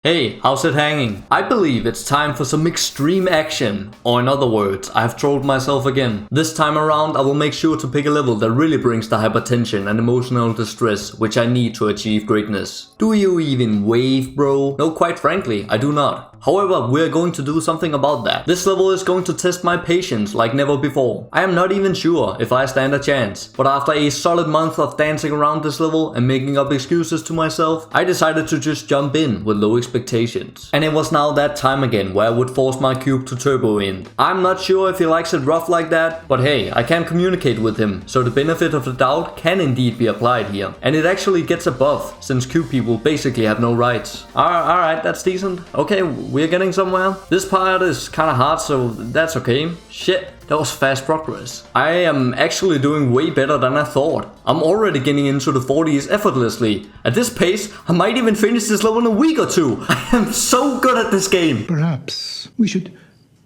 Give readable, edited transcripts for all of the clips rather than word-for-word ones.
Hey, how's it hanging? I believe it's time for some extreme action, or in other words, I have trolled myself again. This time around I will make sure to pick a level that really brings the hypertension and emotional distress which I need to achieve greatness. Do you even wave, bro? No, quite frankly, I do not. However, we are going to do something about that. This level is going to test my patience like never before. I am not even sure if I stand a chance, but after a solid month of dancing around this level and making up excuses to myself, I decided to just jump in with low expectations. And it was now that time again where I would force my cube to turbo end. I'm not sure if he likes it rough like that, but hey, I can communicate with him, so the benefit of the doubt can indeed be applied here. And it actually gets a buff, since cube people basically have no rights. Alright, that's decent. Okay, we're getting somewhere. This part is kinda hard, so that's okay. Shit, that was fast progress. I am actually doing way better than I thought. I'm already getting into the 40s effortlessly. At this pace, I might even finish this level in a week or two. I am so good at this game. Perhaps we should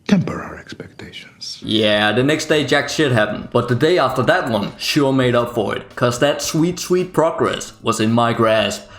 temper our expectations. Yeah, the next day jack shit happened. But the day after that one sure made up for it. Cause that sweet progress was in my grasp.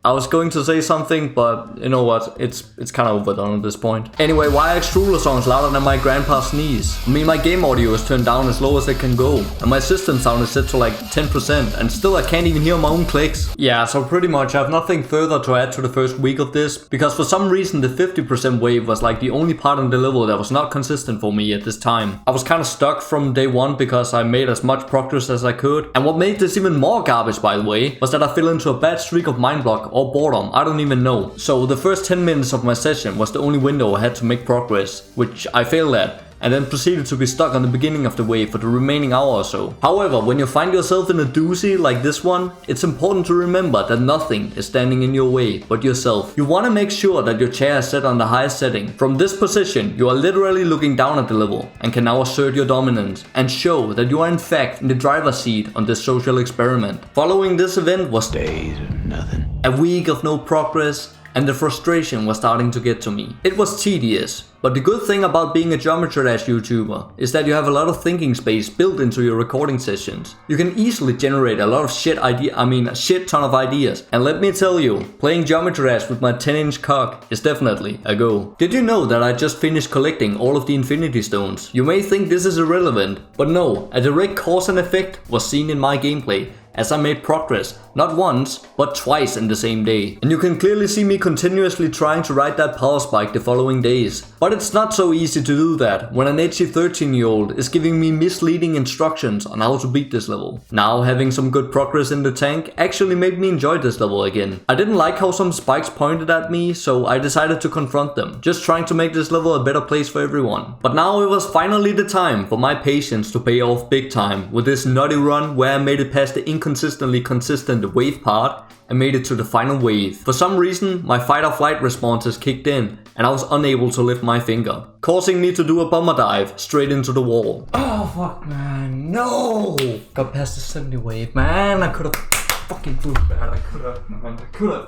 I was going to say something, but you know what, it's kind of overdone at this point. Anyway, why are extruder songs louder than my grandpa's sneeze? I mean, my game audio is turned down as low as it can go, and my system sound is set to like 10%, and still I can't even hear my own clicks. Yeah, so pretty much I have nothing further to add to the first week of this, because for some reason the 50% wave was like the only part in the level that was not consistent for me at this time. I was kind of stuck from day one because I made as much progress as I could, and what made this even more garbage, by the way, was that I fell into a bad streak of mind block or boredom, I don't even know. So the first 10 minutes of my session was the only window I had to make progress, which I failed at, and then proceeded to be stuck on the beginning of the wave for the remaining hour or so. However, when you find yourself in a doozy like this one, it's important to remember that nothing is standing in your way but yourself. You want to make sure that your chair is set on the highest setting. From this position, you are literally looking down at the level and can now assert your dominance and show that you are in fact in the driver's seat on this social experiment. Following this event was Days of nothing. a week of no progress, and the frustration was starting to get to me. It was tedious, but the good thing about being a Geometry Dash YouTuber is that you have a lot of thinking space built into your recording sessions. You can easily generate a lot of a shit ton of ideas. And let me tell you, playing Geometry Dash with my 10-inch cock is definitely a go. Did you know that I just finished collecting all of the Infinity Stones? You may think this is irrelevant, but no, a direct cause and effect was seen in my gameplay, as I made progress, not once, but twice in the same day. And you can clearly see me continuously trying to ride that power spike the following days. But it's not so easy to do that when an edgy 13-year-old is giving me misleading instructions on how to beat this level. Now having some good progress in the tank actually made me enjoy this level again. I didn't like how some spikes pointed at me, so I decided to confront them, just trying to make this level a better place for everyone. But now it was finally the time for my patience to pay off big time with this nutty run where I made it past the inconsistently consistent wave part and made it to the final wave. For some reason, my fight or flight responses kicked in and I was unable to lift my finger, causing me to do a bomber dive straight into the wall. Oh fuck, man, no! Got past the 70 wave, man. I could've fucking proved that.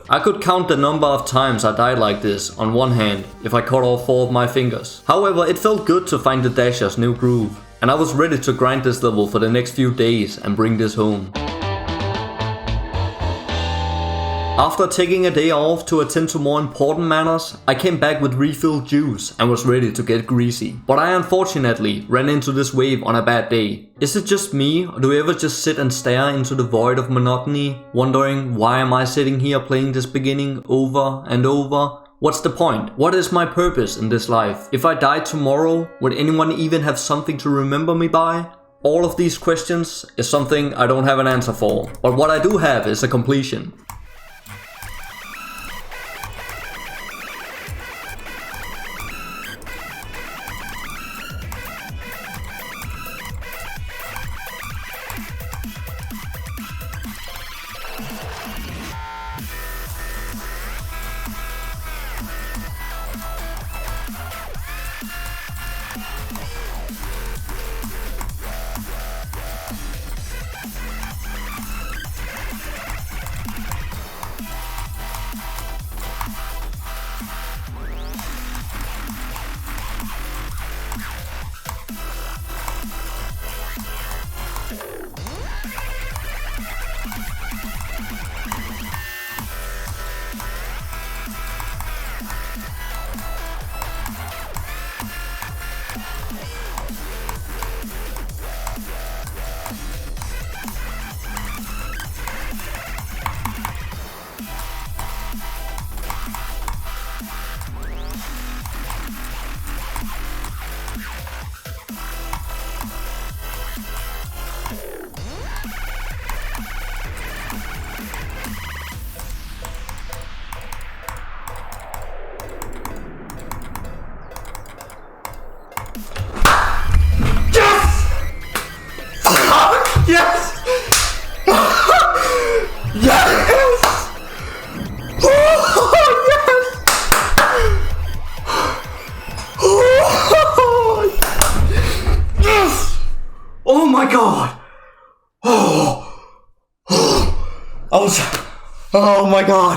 I could count the number of times I died like this on one hand if I cut off 4 of my fingers. However, it felt good to find the Dasher's new groove, and I was ready to grind this level for the next few days and bring this home. After taking a day off to attend to more important matters, I came back with refilled juice and was ready to get greasy. But I unfortunately ran into this wave on a bad day. Is it just me, or do we ever just sit and stare into the void of monotony, wondering why am I sitting here playing this beginning over and over? What's the point? What is my purpose in this life? If I died tomorrow, would anyone even have something to remember me by? All of these questions is something I don't have an answer for, but what I do have is a completion. Oh my god.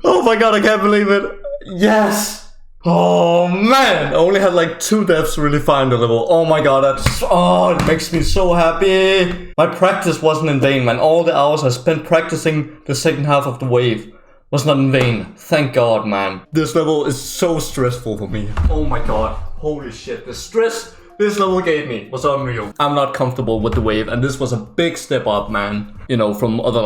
Oh my god, I can't believe it. Yes. Oh man, I only had like 2 deaths really far in the level. Oh my god, it makes me so happy. My practice wasn't in vain, man. All the hours I spent practicing the second half of the wave was not in vain. Thank god, man. This level is so stressful for me. Oh my god, holy shit, the stress this level gave me was unreal. I'm not comfortable with the wave, and this was a big step up, man. You know, from other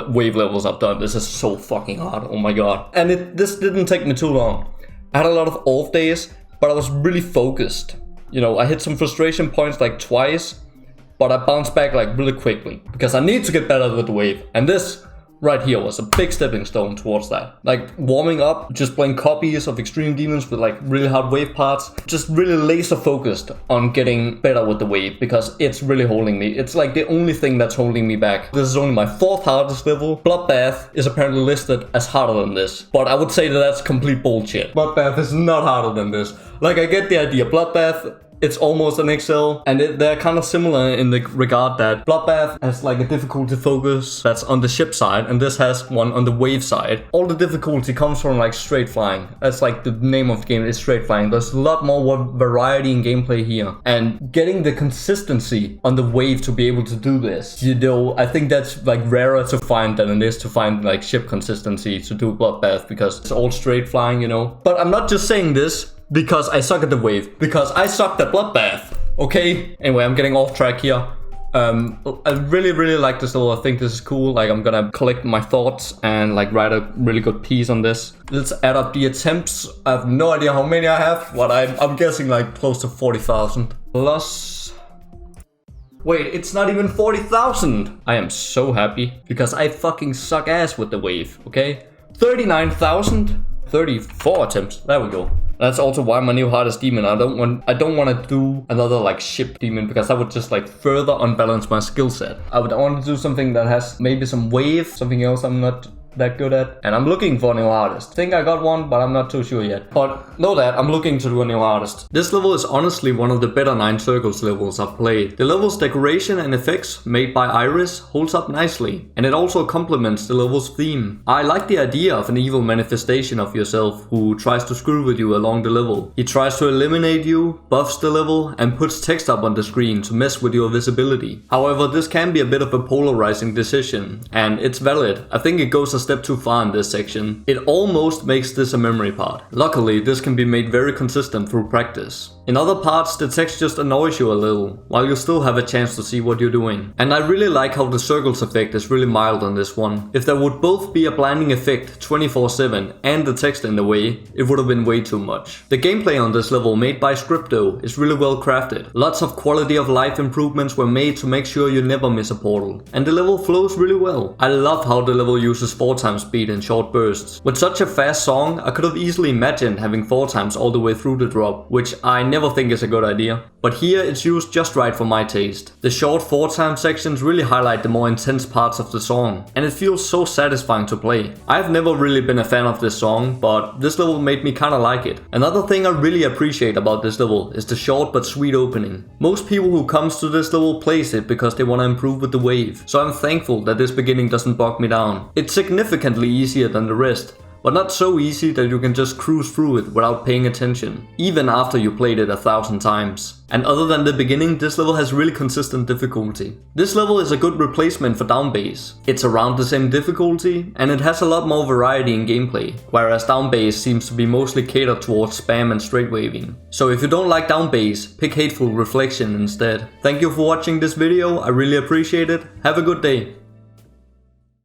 wave levels I've done. This is so fucking hard, oh my god. And this didn't take me too long. I had a lot of off days, but I was really focused. You know, I hit some frustration points like twice, but I bounced back like really quickly because I need to get better with the wave. And this right here was a big stepping stone towards that. Like warming up, just playing copies of Extreme Demons with like really hard wave parts. Just really laser focused on getting better with the wave because it's really holding me. It's like the only thing that's holding me back. This is only my 4th hardest level. Bloodbath is apparently listed as harder than this, but I would say that that's complete bullshit. Bloodbath is not harder than this. Like, I get the idea. Bloodbath, it's almost an Excel, and they're kind of similar in the regard that Bloodbath has like a difficulty focus that's on the ship side, and this has one on the wave side. All the difficulty comes from like straight flying. That's like the name of the game, is straight flying. There's a lot more variety in gameplay here, and getting the consistency on the wave to be able to do this, you know, I think that's like rarer to find than it is to find like ship consistency to do Bloodbath because it's all straight flying, you know. But I'm not just saying this because I suck at the wave, because I sucked at Bloodbath, okay? Anyway, I'm getting off track here. I really like this level. I think this is cool. Like, I'm gonna collect my thoughts and like write a really good piece on this. Let's add up the attempts. I have no idea how many I have. What I'm guessing like close to 40,000. Plus... Wait, it's not even 40,000! I am so happy because I fucking suck ass with the wave, okay? 39,000? 34 attempts. There we go. That's also why my new hardest demon. I don't want to do another like ship demon because that would just like further unbalance my skill set. I would want to do something that has maybe some wave, something else I'm not that good at. And I'm looking for a new artist. I think I got one, but I'm not too sure yet. But know that I'm looking to do a new artist. This level is honestly one of the better 9 Circles levels I've played. The level's decoration and effects made by Iris holds up nicely, and it also complements the level's theme. I like the idea of an evil manifestation of yourself who tries to screw with you along the level. He tries to eliminate you, buffs the level, and puts text up on the screen to mess with your visibility. However, this can be a bit of a polarizing decision, and it's valid. I think it goes a step too far in this section. It almost makes this a memory part. Luckily, this can be made very consistent through practice. In other parts, the text just annoys you a little, while you still have a chance to see what you're doing. And I really like how the circles effect is really mild on this one. If there would both be a blinding effect 24/7 and the text in the way, it would have been way too much. The gameplay on this level, made by Skrypto, is really well crafted. Lots of quality of life improvements were made to make sure you never miss a portal. And the level flows really well. I love how the level uses 4x speed in short bursts. With such a fast song, I could have easily imagined having 4x all the way through the drop, which I never think is a good idea. But here it's used just right for my taste. The short 4x sections really highlight the more intense parts of the song, and it feels so satisfying to play. I've never really been a fan of this song, but this level made me kinda like it. Another thing I really appreciate about this level is the short but sweet opening. Most people who comes to this level plays it because they want to improve with the wave, so I'm thankful that this beginning doesn't bog me down. It's significantly easier than the rest, but not so easy that you can just cruise through it without paying attention, even after you played it 1,000 times. And other than the beginning, this level has really consistent difficulty. This level is a good replacement for down bass. It's around the same difficulty, and it has a lot more variety in gameplay, whereas down bass seems to be mostly catered towards spam and straight waving. So if you don't like down bass, pick Hateful Reflection instead. Thank you for watching this video, I really appreciate it. Have a good day.